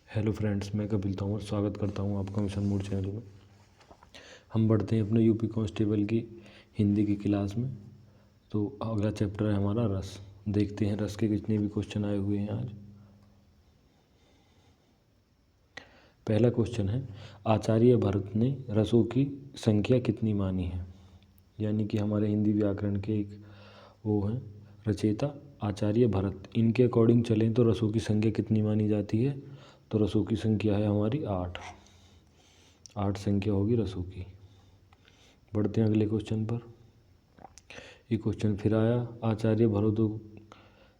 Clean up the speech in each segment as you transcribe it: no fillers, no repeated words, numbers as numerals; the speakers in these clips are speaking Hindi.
हेलो फ्रेंड्स, मैं कपिल तोमर स्वागत करता हूं आपका मिशन मोड चैनल में। हम बढ़ते हैं अपने यूपी कांस्टेबल की हिंदी की क्लास में। तो अगला चैप्टर है हमारा रस। देखते हैं रस के कितने भी क्वेश्चन आए हुए हैं आज। पहला क्वेश्चन है, आचार्य भरत ने रसों की संख्या कितनी मानी है। यानी कि हमारे हिंदी व्याकरण के एक वो हैं रचयिता आचार्य भरत। इनके अकॉर्डिंग चलें तो रसों की संख्या कितनी मानी जाती है। तो रसों की संख्या है हमारी 8 संख्या होगी रसों की। बढ़ते हैं अगले क्वेश्चन पर। ये क्वेश्चन फिर आया, आचार्य भरत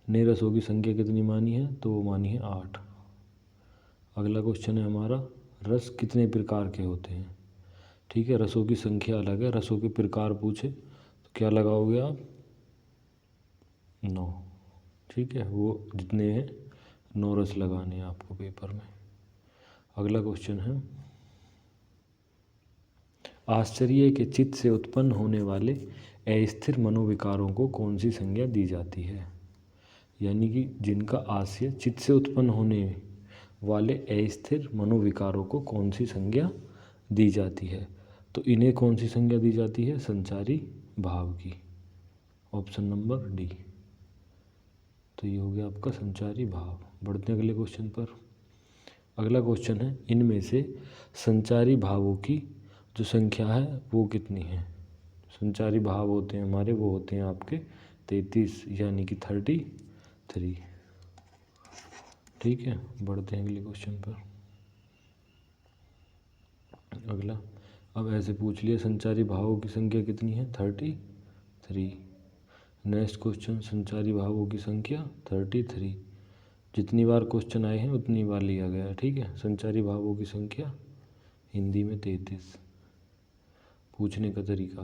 ने रसों की संख्या कितनी मानी है। तो वो मानी है 8। अगला क्वेश्चन है हमारा, रस कितने प्रकार के होते हैं। ठीक है, रसों की संख्या अलग है, रसों के प्रकार पूछे तो क्या लगाओगे आप, 9। ठीक है, वो जितने हैं 9 रस लगाने हैं आपको पेपर में। अगला क्वेश्चन है, आश्चर्य के चित्त से उत्पन्न होने वाले अस्थिर मनोविकारों को कौन सी संज्ञा दी जाती है। यानी कि जिनका आशय चित्त से उत्पन्न होने वाले अस्थिर मनोविकारों को कौन सी संज्ञा दी जाती है। तो इन्हें कौन सी संज्ञा दी जाती है, संचारी भाव की। Option number D. तो ये हो गया आपका संचारी भाव। बढ़ते हैं अगले क्वेश्चन पर। अगला क्वेश्चन है, इनमें से संचारी भावों की जो संख्या है वो कितनी है। संचारी भाव होते हैं हमारे, वो होते हैं आपके 33 यानी कि 33। ठीक है, बढ़ते हैं अगले क्वेश्चन पर। अगला, अब ऐसे पूछ लिया संचारी भावों की संख्या कितनी है, 33। नेक्स्ट क्वेश्चन, संचारी भावों की संख्या 33। जितनी बार क्वेश्चन आए हैं उतनी बार लिया गया। ठीक है, संचारी भावों की संख्या हिंदी में 33। पूछने का तरीका,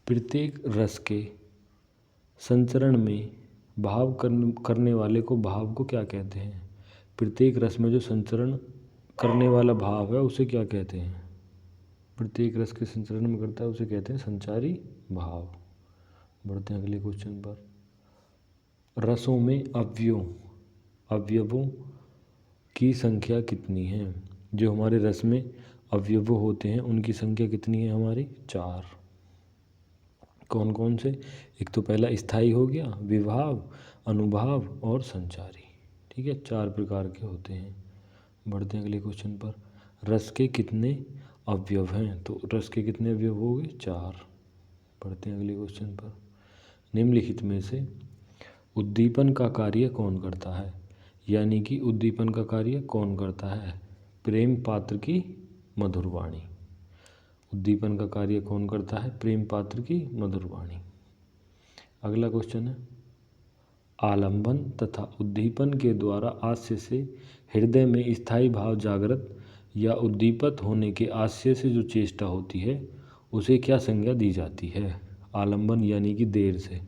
प्रत्येक रस के संचरण में भाव करने वाले को भाव को क्या कहते हैं। प्रत्येक रस में जो संचरण करने वाला भाव है उसे क्या कहते हैं। प्रत्येक रस के संचरण में करता है उसे कहते हैं संचारी भाव। बढ़ते हैं अगले क्वेश्चन पर। रसों में अवयवों की संख्या कितनी है। जो हमारे रस में अवयव होते हैं उनकी संख्या कितनी है हमारी, 4। कौन कौन से, एक तो पहला स्थायी हो गया, विभाव, अनुभाव और संचारी। ठीक है, 4 प्रकार के होते हैं। बढ़ते हैं अगले क्वेश्चन पर। रस के कितने अवयव हैं। तो रस के कितने अवयव हो गए, 4। बढ़ते हैं अगले क्वेश्चन पर। निम्नलिखित में से उद्दीपन का कार्य कौन करता है। यानी कि उद्दीपन का कार्य कौन करता है, प्रेम पात्र की मधुर वाणी। उद्दीपन का कार्य कौन करता है, प्रेम पात्र की मधुर वाणी। अगला क्वेश्चन है, आलंबन तथा उद्दीपन के द्वारा आशय से हृदय में स्थायी भाव जागृत या उद्दीपित होने के आशय से जो चेष्टा होती है उसे क्या संज्ञा दी जाती है। आलंबन यानी कि देर से।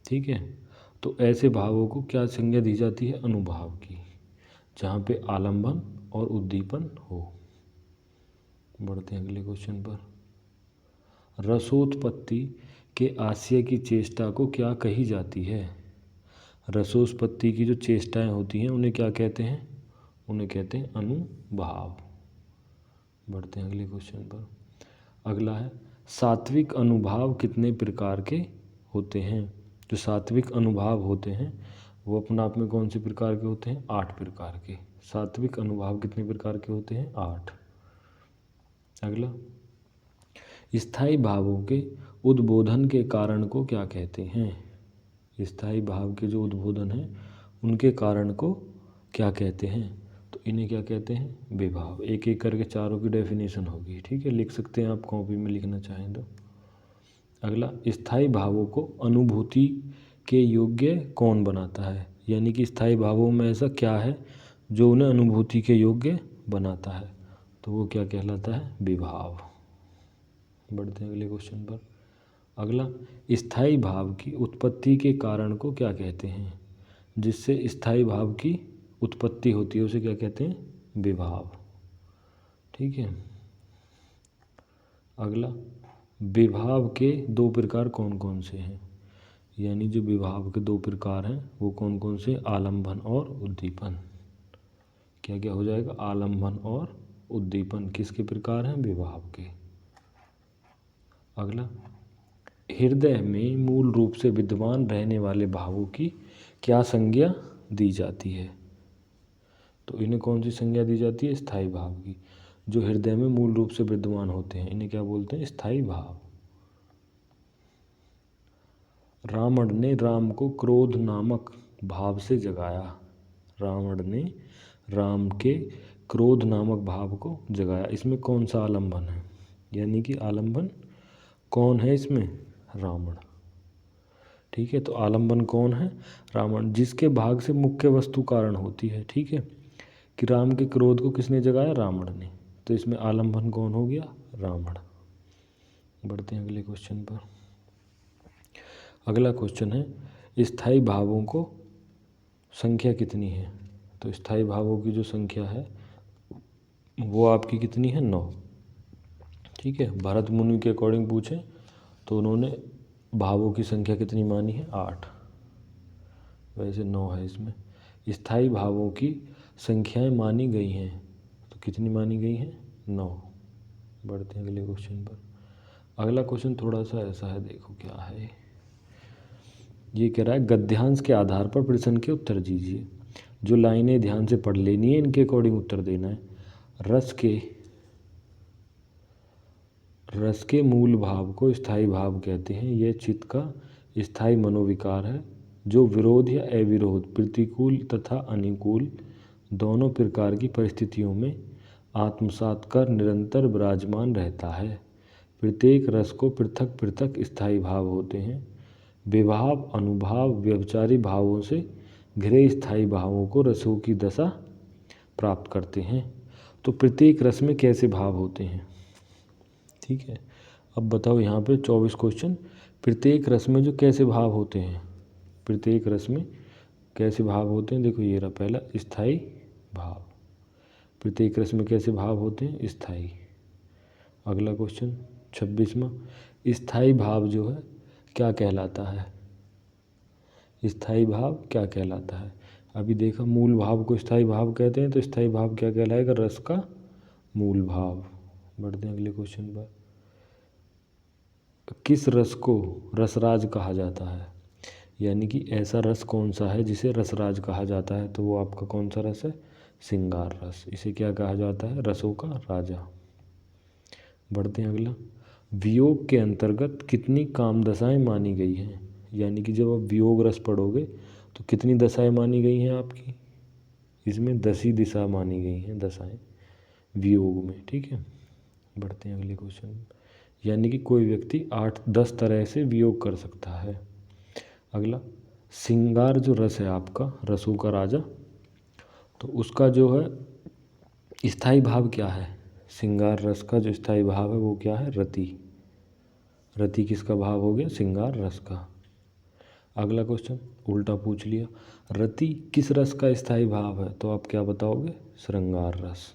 ठीक है, तो ऐसे भावों को क्या संज्ञा दी जाती है, अनुभाव की, जहाँ पे आलंबन और उद्दीपन हो। बढ़ते हैं अगले क्वेश्चन पर। रसोत्पत्ति के आशय की चेष्टा को क्या कही जाती है। रसोत्पत्ति की जो चेष्टाएं होती हैं उन्हें क्या कहते हैं, उन्हें कहते हैं अनुभाव। बढ़ते हैं अगले क्वेश्चन पर। अगला है, सात्विक अनुभाव कितने प्रकार के होते हैं। जो सात्विक अनुभाव होते हैं वो अपना आप में कौन से प्रकार के होते हैं, 8 प्रकार के। सात्विक अनुभाव कितने प्रकार के होते हैं, 8। अगला, स्थायी भावों के उद्बोधन के कारण को क्या कहते हैं। स्थायी भाव के जो उद्बोधन है उनके कारण को क्या कहते हैं। तो इन्हें क्या कहते हैं, विभाव। एक एक करके चारों की डेफिनेशन होगी। ठीक है, लिख सकते हैं आप कॉपी में लिखना चाहें तो। अगला, स्थायी भावों को अनुभूति के योग्य कौन बनाता है। यानी कि स्थायी भावों में ऐसा क्या है जो उन्हें अनुभूति के योग्य बनाता है। तो वो क्या कहलाता है, विभाव। बढ़ते हैं अगले क्वेश्चन पर। अगला, स्थायी भाव की उत्पत्ति के कारण को क्या कहते हैं। जिससे स्थायी भाव की उत्पत्ति होती है उसे क्या कहते हैं, विभाव। ठीक है। अगला, विभाव के 2 प्रकार कौन कौन से हैं। यानी जो विभाव के 2 प्रकार हैं वो कौन कौन से, आलंबन और उद्दीपन। क्या क्या हो जाएगा, आलम्बन और उद्दीपन किसके प्रकार हैं, विभाव के। अगला, हृदय में मूल रूप से विद्यमान रहने वाले भावों की क्या संज्ञा दी जाती है। तो इन्हें कौन सी संज्ञा दी जाती है, स्थायी भाव की। जो हृदय में मूल रूप से विद्यमान होते हैं इन्हें क्या बोलते हैं, स्थायी भाव। रावण ने राम को क्रोध नामक भाव से जगाया। रावण ने राम के क्रोध नामक भाव को जगाया। इसमें कौन सा आलम्बन है, यानी कि आलम्बन कौन है इसमें, रावण। ठीक है, तो आलम्बन कौन है, रावण, जिसके भाग से मुख्य वस्तु कारण होती है। ठीक है, कि राम के क्रोध को किसने जगाया, रावण ने। तो इसमें आलम्बन कौन हो गया, रावण। बढ़ते हैं अगले क्वेश्चन पर। अगला क्वेश्चन है, स्थायी भावों को संख्या कितनी है। तो स्थायी भावों की जो संख्या है वो आपकी कितनी है, 9। ठीक है, भरत मुनि के अकॉर्डिंग पूछें तो उन्होंने भावों की संख्या कितनी मानी है, 8। वैसे 9 है इसमें। स्थायी भावों की संख्याएं मानी गई हैं, तो कितनी मानी गई हैं, 9। बढ़ते हैं अगले क्वेश्चन पर। अगला क्वेश्चन थोड़ा सा ऐसा है, देखो क्या है। ये कह रहा है, गद्यांश के आधार पर प्रश्न के उत्तर दीजिए। जो लाइनें ध्यान से पढ़ लेनी है इनके अकॉर्डिंग उत्तर देना है। रस के मूल भाव को स्थायी भाव कहते हैं। यह चित्त का स्थायी मनोविकार है जो विरोध या अविरोध, प्रतिकूल तथा अनुकूल दोनों प्रकार की परिस्थितियों में आत्मसात कर निरंतर विराजमान रहता है। प्रत्येक रस को पृथक पृथक स्थायी भाव होते हैं। विभाव, अनुभाव, व्यभिचारी भावों से घिरे स्थायी भावों को रसों की दशा प्राप्त करते हैं। तो प्रत्येक रस में कैसे भाव होते हैं, ठीक है। अब बताओ यहाँ पे 24 क्वेश्चन, प्रत्येक रस में जो कैसे भाव होते हैं, प्रत्येक रस में कैसे भाव होते हैं। देखो ये रहा पहला, स्थायी भाव। प्रत्येक रस में कैसे भाव होते हैं, स्थायी। अगला क्वेश्चन 26वां, स्थायी भाव जो है क्या कहलाता है, स्थायी भाव क्या कहलाता है। अभी देखा मूल भाव को स्थायी भाव कहते हैं, तो स्थायी भाव क्या कहलाएगा, रस का मूल भाव। बढ़ते हैं अगले क्वेश्चन पर। किस रस को रसराज कहा जाता है, यानी कि ऐसा रस कौन सा है जिसे रसराज कहा जाता है। तो वो आपका कौन सा रस है, श्रृंगार रस। इसे क्या कहा जाता है, रसों का राजा। बढ़ते हैं अगला, वियोग के अंतर्गत कितनी काम दशाएं मानी गई हैं, यानी कि जब आप वियोग रस पढ़ोगे तो कितनी दशाएं मानी गई हैं आपकी, इसमें 10 ही दिशा मानी गई हैं, दशाएं वियोग में। ठीक है, बढ़ते हैं अगले क्वेश्चन। यानी कि कोई व्यक्ति 8-10 तरह से वियोग कर सकता है। अगला, श्रृंगार जो रस है आपका, रसों का राजा, तो उसका जो है स्थायी भाव क्या है। श्रृंगार रस का जो स्थायी भाव है वो क्या है, रति। रति किसका भाव हो गया, श्रृंगार रस का। अगला क्वेश्चन उल्टा पूछ लिया, रति किस रस का स्थायी भाव है, तो आप क्या बताओगे, श्रृंगार रस।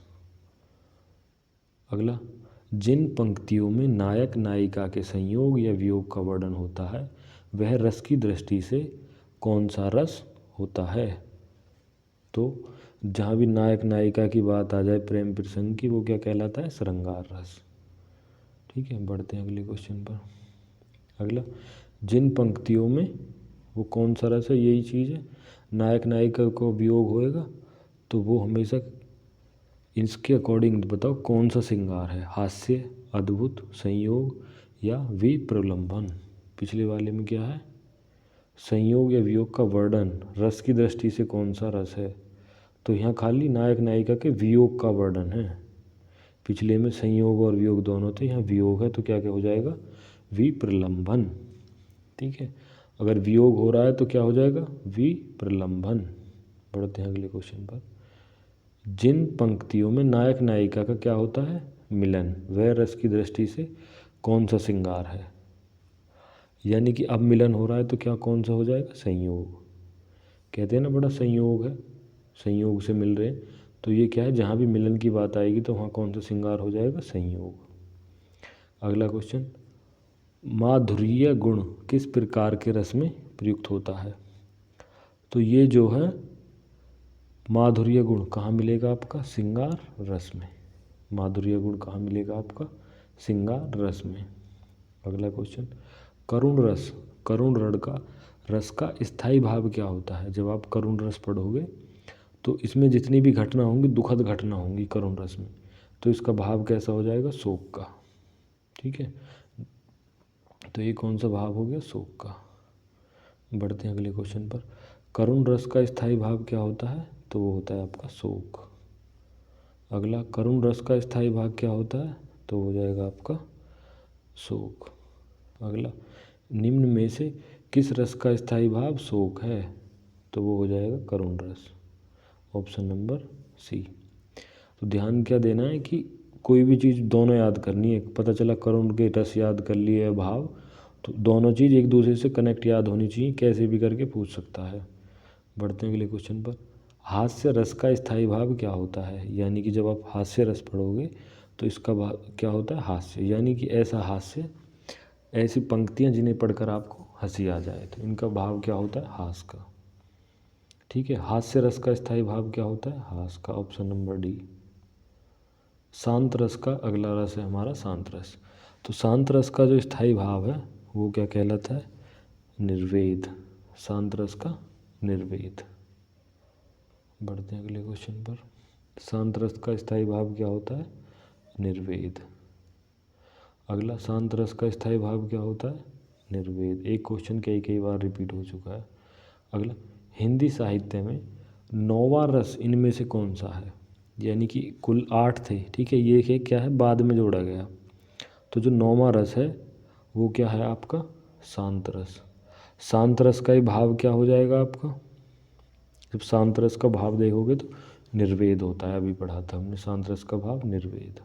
अगला, जिन पंक्तियों में नायक नायिका के संयोग या वियोग का वर्णन होता है वह रस की दृष्टि से कौन सा रस होता है। तो जहाँ भी नायक नायिका की बात आ जाए, प्रेम प्रसंग की, वो क्या कहलाता है, श्रृंगार रस। ठीक है, बढ़ते हैं अगले क्वेश्चन पर। अगला, जिन पंक्तियों में वो कौन सा रस है, यही चीज़ है, नायक नायिका को वियोग होएगा तो वो हमेशा इसके अकॉर्डिंग बताओ कौन सा श्रृंगार है, हास्य, अद्भुत, संयोग या विप्रलंबन। पिछले वाले में क्या है, संयोग या वियोग का वर्णन रस की दृष्टि से कौन सा रस है, तो यहाँ खाली नायक नायिका के वियोग का वर्णन है। पिछले में संयोग और वियोग दोनों थे, यहाँ वियोग है तो क्या क्या हो जाएगा, विप्रलंबन। ठीक है, अगर वियोग हो रहा है तो क्या हो जाएगा, विप्रलंबन। बढ़ते हैं अगले क्वेश्चन पर। जिन पंक्तियों में नायक नायिका का क्या होता है, मिलन, वह रस की दृष्टि से कौन सा श्रृंगार है। यानी कि अब मिलन हो रहा है तो क्या कौन सा हो जाएगा, संयोग। कहते हैं ना बड़ा संयोग है, संयोग से मिल रहे हैं, तो ये क्या है, जहाँ भी मिलन की बात आएगी तो वहाँ कौन सा श्रृंगार हो जाएगा, संयोग। अगला क्वेश्चन, माधुर्य गुण किस प्रकार के रस में प्रयुक्त होता है। तो ये जो है माधुर्य गुण कहाँ मिलेगा आपका? श्रृंगार रस में। माधुर्य गुण कहाँ मिलेगा आपका? श्रृंगार रस में। अगला क्वेश्चन, करुण रस, करुण रस का स्थायी भाव क्या होता है? जब आप करुण रस पढ़ोगे तो इसमें जितनी भी घटना होंगी दुखद घटना होंगी करुण रस में, तो इसका भाव कैसा हो जाएगा? शोक का। ठीक है, तो ये कौन सा भाव हो गया? शोक का। बढ़ते हैं अगले क्वेश्चन पर। करुण रस का स्थायी भाव क्या होता है? तो वो होता है आपका शोक। अगला, करुण रस का स्थायी भाव क्या होता है? तो हो जाएगा आपका शोक। अगला, निम्न में से किस रस का स्थायी भाव शोक है? तो वो हो जाएगा करुण रस। Option number C. तो ध्यान क्या देना है कि कोई भी चीज़ दोनों याद करनी है। पता चला करुण के रस याद कर लिए भाव, तो दोनों चीज़ एक दूसरे से कनेक्ट याद होनी चाहिए, कैसे भी करके पूछ सकता है। बढ़ते हैं अगले क्वेश्चन पर। हास्य रस का स्थायी भाव क्या होता है? यानी कि जब आप हास्य रस पढ़ोगे तो इसका भाव क्या होता है? हास्य, यानी कि ऐसा हास्य, ऐसी पंक्तियाँ जिन्हें पढ़कर आपको हंसी आ जाए, तो इनका भाव क्या होता है? हास का। ठीक है, हास्य रस का स्थायी भाव क्या होता है? हास का। Option number D. शांत रस का अगला रस है हमारा शांत रस। तो शांत रस का जो स्थायी भाव है वो क्या कहलाता है? निर्वेद। शांत रस का निर्वेद। बढ़ते हैं अगले क्वेश्चन पर। शांत रस का स्थायी भाव क्या होता है? निर्वेद। अगला, शांत रस का स्थायी भाव क्या होता है? निर्वेद। एक क्वेश्चन कई बार रिपीट हो चुका है। अगला, हिंदी साहित्य में 9वां रस इनमें से कौन सा है? यानी कि कुल 8 थे, ठीक है, ये है क्या है? बाद में जोड़ा गया। तो जो 9वां रस है वो क्या है आपका? शांत रस। शांत रस का ही भाव क्या हो जाएगा आपका? जब शांत रस का भाव देखोगे तो निर्वेद होता है, अभी पढ़ा था हमने शांत रस का भाव निर्वेद।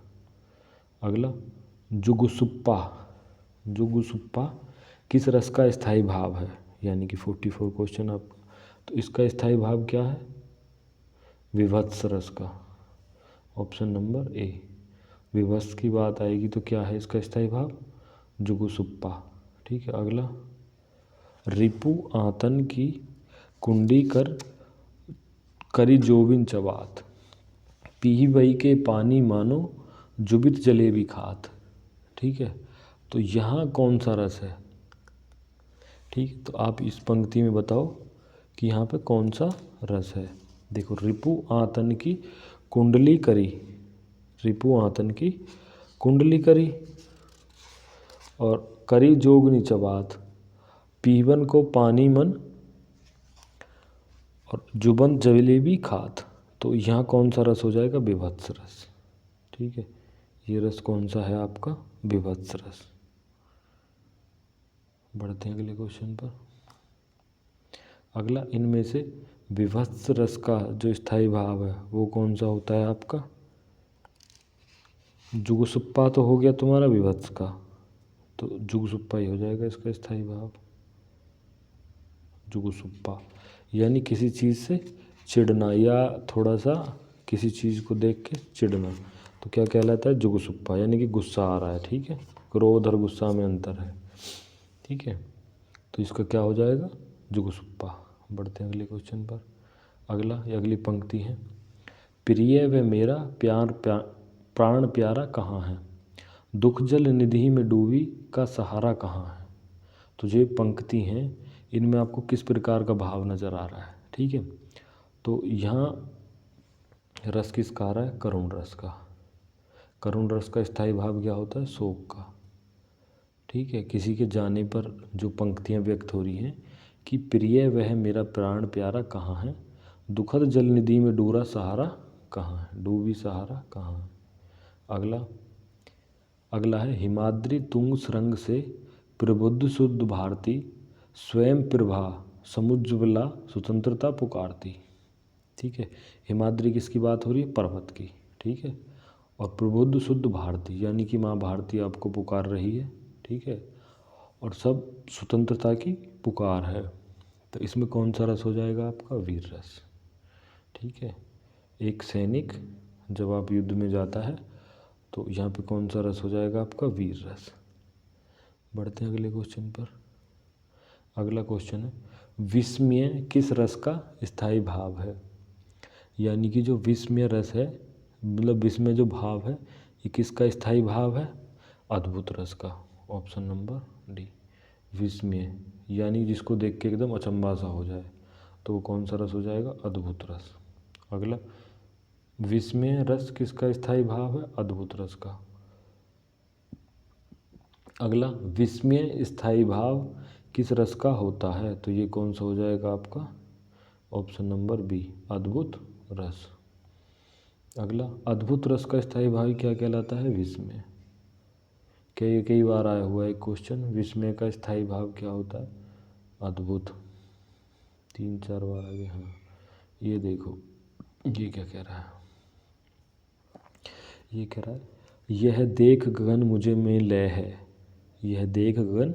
अगला, जुगुसुप्पा। जुगुसुप्पा किस रस का स्थायी भाव है? यानी कि 44 क्वेश्चन आपका। तो इसका स्थायी भाव क्या है? विभत्स रस का। Option number A. विभत्स की बात आएगी तो क्या है इसका स्थायी भाव? जुगुसुप्पा। ठीक है, अगला, रिपु आतन की कुंडी कर करी जोबिन चबात, पीही बही के पानी मानो जुबित जलेबी खात। ठीक है, तो यहाँ कौन सा रस है? ठीक, तो आप इस पंक्ति में बताओ कि यहाँ पे कौन सा रस है। देखो, रिपु आतन की कुंडली करी, रिपु आतन की कुंडली करी और करी जोगनी चबात, पीवन को पानी मन और जुबन जलेबी खात। तो यहाँ कौन सा रस हो जाएगा? विभत्स रस। ठीक है, ये रस कौन सा है आपका? विभत्स रस। बढ़ते हैं अगले क्वेश्चन पर। अगला, इनमें से विभत्स रस का जो स्थायी भाव है वो कौन सा होता है आपका? जुगुसुप्पा तो हो गया तुम्हारा विभत्स का, तो जुगुसुप्पा ही हो जाएगा इसका स्थायी भाव। जुगुसुप्पा यानी किसी चीज़ से चिढ़ना या थोड़ा सा किसी चीज़ को देख के चिढ़ना, तो क्या कहलाता है? जुगुसुप्पा, यानी कि गुस्सा आ रहा है। ठीक है, क्रोध और गुस्सा में अंतर है। ठीक है, तो इसका क्या हो जाएगा? जुगुसुप्पा। बढ़ते हैं अगले क्वेश्चन पर। अगला, अगली पंक्ति है, प्रिय व मेरा प्राण प्यारा कहाँ है, दुख जल निधि में डूबी का सहारा कहाँ है। तो जो पंक्ति हैं इनमें आपको किस प्रकार का भाव नज़र आ रहा है? ठीक है, तो यहाँ रस किसका आ रहा है? करुण रस का। करुण रस का स्थायी भाव क्या होता है? शोक का। ठीक है, किसी के जाने पर जो पंक्तियाँ व्यक्त हो रही हैं कि प्रिय वह मेरा प्राण प्यारा कहाँ है, दुखद जल निधि में डूबा सहारा कहाँ है, डूबी सहारा कहाँ है। अगला है, हिमाद्री तुंग सुरंग से प्रबुद्ध शुद्ध भारती, स्वयं प्रभा समुज्ज्वला स्वतंत्रता पुकारती। ठीक है, हिमाद्री किसकी बात हो रही है? पर्वत की। ठीक है, और प्रबुद्ध शुद्ध भारती यानी कि माँ भारती आपको पुकार रही है। ठीक है, और सब स्वतंत्रता की पुकार है, तो इसमें कौन सा रस हो जाएगा आपका? वीर रस। ठीक है, एक सैनिक जब आप युद्ध में जाता है तो यहाँ पे कौन सा रस हो जाएगा आपका? वीर रस। बढ़ते हैं अगले क्वेश्चन पर। अगला क्वेश्चन है, विस्मय किस रस का स्थायी भाव है? यानी कि जो विस्मय रस है, मतलब विस्मय जो भाव है, ये किसका स्थायी भाव है? अद्भुत रस का। ऑप्शन नंबर डी, विस्मय, यानी जिसको देख के एकदम अचंभा सा हो जाए, तो वो कौन सा रस हो जाएगा? अद्भुत रस। अगला, विस्मय रस किसका स्थायी भाव है? अद्भुत रस का। अगला, विस्मय स्थायी भाव किस रस का होता है? तो ये कौन सा हो जाएगा आपका? ऑप्शन नंबर बी, अद्भुत रस। अगला, अद्भुत रस का स्थायी भाव क्या कहलाता है? विस्मय। कई बार आया हुआ एक क्वेश्चन, विस्मय का स्थायी भाव क्या होता है? अद्भुत। 3-4 बार आ गया। हाँ, ये देखो, ये क्या कह रहा है? ये कह रहा है, यह देख गगन मुझ में लय है, यह देख गगन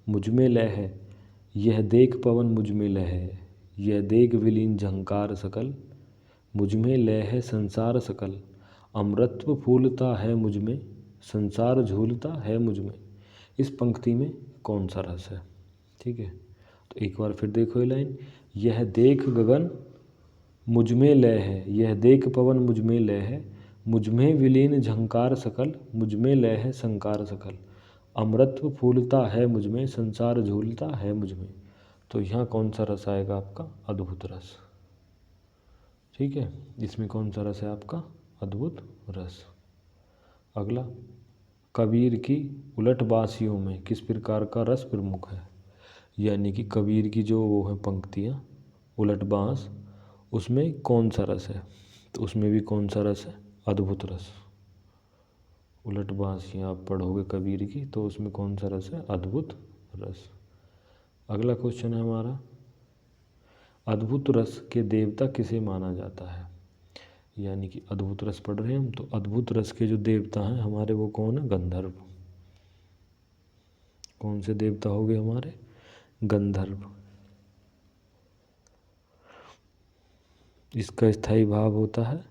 मुझ में लय है, यह देख पवन मुझ में लय है, यह देख विलीन झंकार सकल, मुझ में लय है संसार सकल, अमृतत्व फूलता है मुझ में, संसार झूलता है मुझ में। इस पंक्ति में कौन सा रस है? ठीक है, तो एक बार फिर देखो ये लाइन, यह देख गगन मुझ में लय है, यह देख पवन मुझ में लय है, मुझ में विलीन झंकार सकल, मुझ में लय है संकार सकल, अमृतत्व फूलता है मुझ में, संसार झूलता है मुझ में। तो यहाँ कौन सा रस आएगा आपका? अद्भुत रस। ठीक है, इसमें कौन सा रस है आपका? अद्भुत रस। अगला, कबीर की उलट बांसियों में किस प्रकार का रस प्रमुख है? यानी कि कबीर की जो वो है पंक्तियाँ, उलट बांस, उसमें कौन सा रस है? तो उसमें भी कौन सा रस है? अद्भुत रस। उलट बांसियाँ आप पढ़ोगे कबीर की, तो उसमें कौन सा रस है? अद्भुत रस। अगला क्वेश्चन है हमारा, अद्भुत रस के देवता किसे माना जाता है? यानी कि अद्भुत रस पढ़ रहे हैं हम, तो अद्भुत रस के जो देवता हैं हमारे, वो कौन है? गंधर्व। कौन से देवता हो गए हमारे? गंधर्व। इसका स्थायी भाव होता है।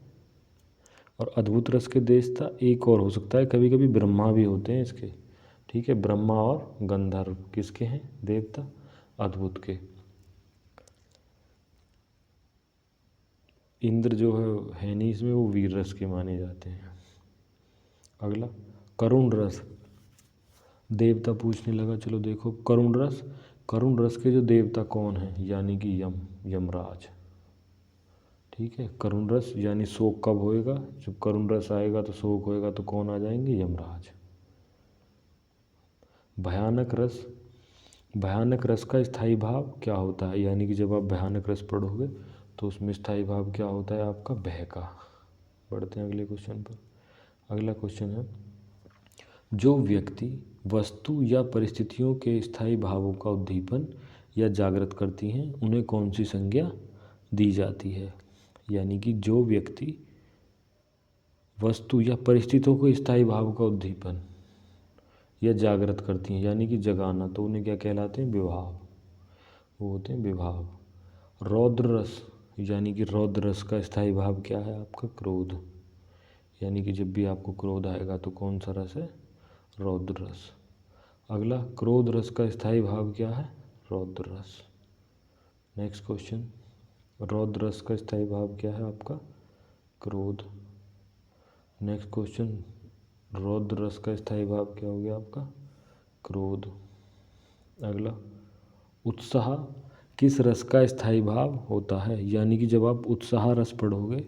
और अद्भुत रस के देवता एक और हो सकता है, कभी कभी ब्रह्मा भी होते हैं इसके। ठीक है, ब्रह्मा और गंधर्व किसके हैं देवता? अद्भुत के। इंद्र जो है नहीं इसमें, वो वीर रस के माने जाते हैं। अगला, करुण रस देवता पूछने लगा। चलो देखो, करुण रस, करुण रस के जो देवता कौन है? यानी कि यमराज। ठीक है, करुण रस यानी शोक कब होएगा? जब करुण रस आएगा तो शोक होएगा, तो कौन आ जाएंगे? यमराज। भयानक रस, भयानक रस का स्थायी भाव क्या होता है? यानी कि जब आप भयानक रस पढ़ोगे तो उसमें स्थायी भाव क्या होता है आपका? भय का। बढ़ते हैं अगले क्वेश्चन पर। अगला क्वेश्चन है, जो व्यक्ति वस्तु या परिस्थितियों के स्थायी भावों का उद्दीपन या जागृत करती हैं, उन्हें कौन सी संज्ञा दी जाती है? यानी कि जो व्यक्ति वस्तु या परिस्थितियों के स्थायी भाव का उद्दीपन या जागृत करती हैं, यानी कि जगाना, तो उन्हें क्या कहलाते हैं? विभाव। वो होते हैं विभाव। रौद्र रस, यानी कि रौद्र रस का स्थायी भाव क्या है आपका? क्रोध। यानी कि जब भी आपको क्रोध आएगा तो कौन सा रस है? रौद्र रस। अगला, क्रोध रस का स्थायी भाव क्या है? रौद्र रस। नेक्स्ट क्वेश्चन, रौद्र रस का स्थायी भाव क्या है आपका? क्रोध। नेक्स्ट क्वेश्चन, रौद्र रस का स्थायी भाव क्या हो गया आपका? क्रोध। अगला, उत्साह किस रस का स्थायी भाव होता है? यानी कि जब आप उत्साह रस पढ़ोगे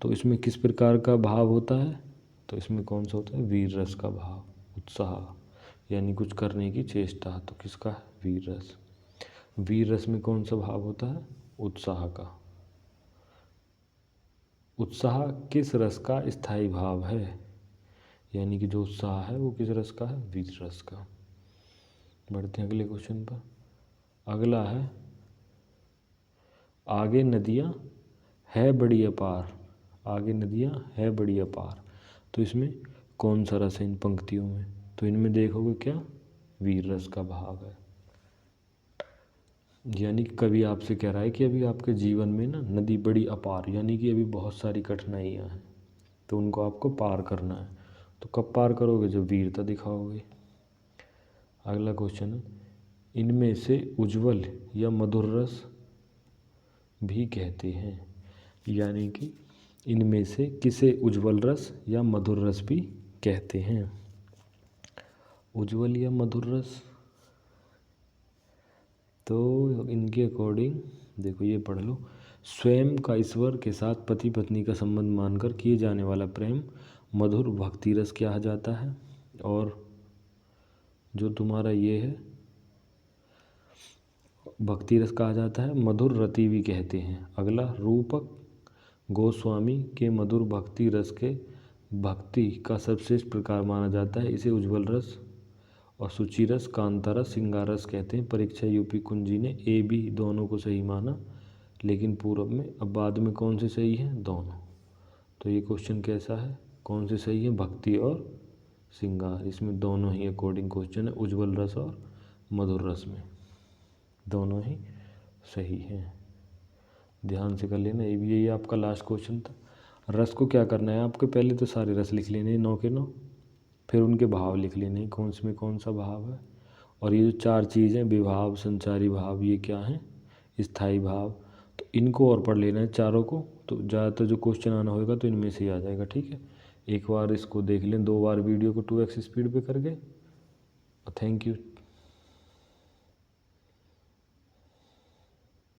तो इसमें किस प्रकार का भाव होता है? तो इसमें कौन सा होता है? वीर रस का भाव। उत्साह यानी कुछ करने की चेष्टा, तो किसका है? वीर रस। वीर रस में कौन सा भाव होता है? उत्साह का। उत्साह किस रस का स्थायी भाव है? यानी कि जो उत्साह है वो किस रस का है? वीर रस का। बढ़ते हैं अगले क्वेश्चन पर। अगला है, आगे नदियाँ है बड़ी अपार, आगे नदियाँ है बड़ी अपार, तो इसमें कौन सा रस है इन पंक्तियों में? तो इनमें देखोगे क्या? वीर रस का भाव है। यानी कि कवि आपसे कह रहा है कि अभी आपके जीवन में ना नदी बड़ी अपार, यानी कि अभी बहुत सारी कठिनाइयाँ हैं, तो उनको आपको पार करना है। तो कब पार करोगे? जब वीरता दिखाओगे। अगला क्वेश्चन है, इनमें से उज्ज्वल या मधुर रस भी कहते हैं। यानी कि इनमें से किसे उज्ज्वल रस या मधुर रस भी कहते हैं? उज्ज्वल या मधुर रस, तो इनके अकॉर्डिंग देखो ये पढ़ लो। स्वयं का ईश्वर के साथ पति पत्नी का संबंध मानकर किए जाने वाला प्रेम मधुर भक्ति रस कहा जाता है। और जो तुम्हारा ये है भक्ति रस कहा जाता है, मधुर रति भी कहते हैं। अगला, रूपक गोस्वामी के मधुर भक्ति रस के भक्ति का सर्वश्रेष्ठ प्रकार माना जाता है, इसे उज्ज्वल रस और सूची रस, कांता रस, श्रृंगार रस कहते हैं। परीक्षा यूपी कुंजी ने ए बी दोनों को सही माना, लेकिन पूर्व में, अब बाद में कौन से सही हैं? दोनों। तो ये क्वेश्चन कैसा है, कौन से सही है? भक्ति और श्रृंगार, इसमें दोनों ही अकॉर्डिंग क्वेश्चन है, उज्ज्वल रस और मधुर रस में दोनों ही सही हैं। ध्यान से कर लेना, ये भी यही आपका लास्ट क्वेश्चन था। रस को क्या करना है आपके, पहले तो सारे रस लिख लेने 9 के 9, फिर उनके भाव लिख लेने कौन से में कौन सा भाव है। और ये जो 4 चीज़ें विभाव, संचारी भाव, ये क्या हैं? स्थायी भाव। तो इनको और पढ़ लेना है चारों को, तो ज़्यादातर जो क्वेश्चन आना होगा तो इनमें से ही आ जाएगा। ठीक है, एक बार इसको देख लें, 2 बार वीडियो को 2x स्पीड पे करके। Thank you.